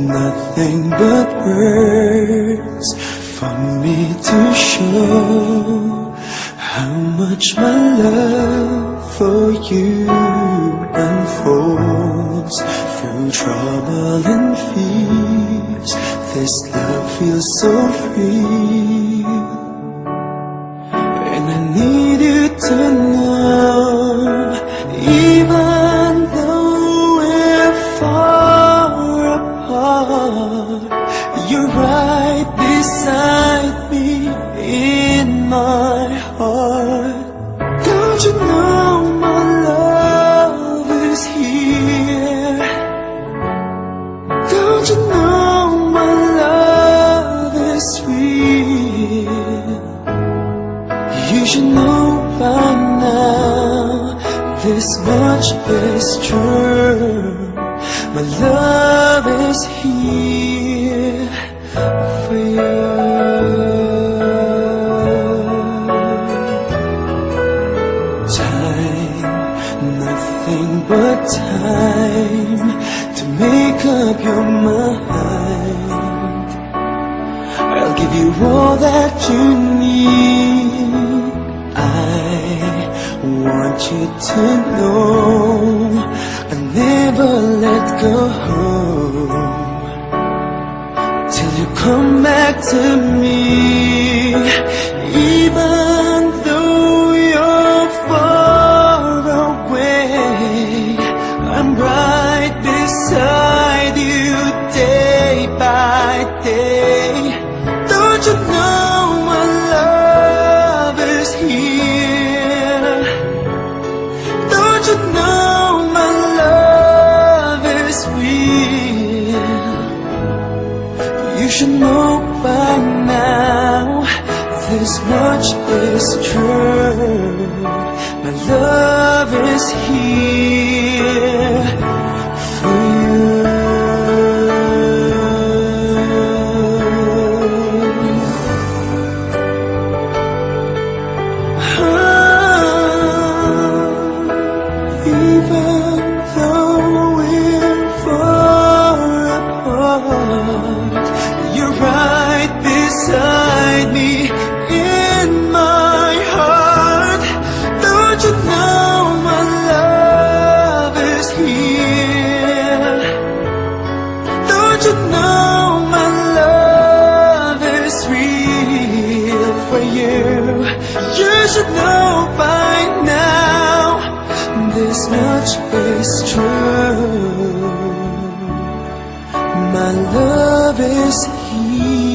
nothing but words for me to show how much my love for you unfolds through trouble and fears. This love feels so free, and I need you to know, even though we're far apart, you're right beside me in my heart. Don't you know my love is here? Don't you know my love is real? You should know by now, this much is true. My love is here for you. Time, nothing but time to make up your mind. I'll give you all that you need. I want you to know I'll never let go till you come back to me. Even though you're far away, I'm right beside you day by day. Don't you know my love is here? Don't you know my love is real? You should know by now, this much is true. My love is here for you. Even though we're far apart, you're right beside me in my heart. Don't you know my love is here? Don't you know my love is real for you? You should know by now, this much is true. My love is here.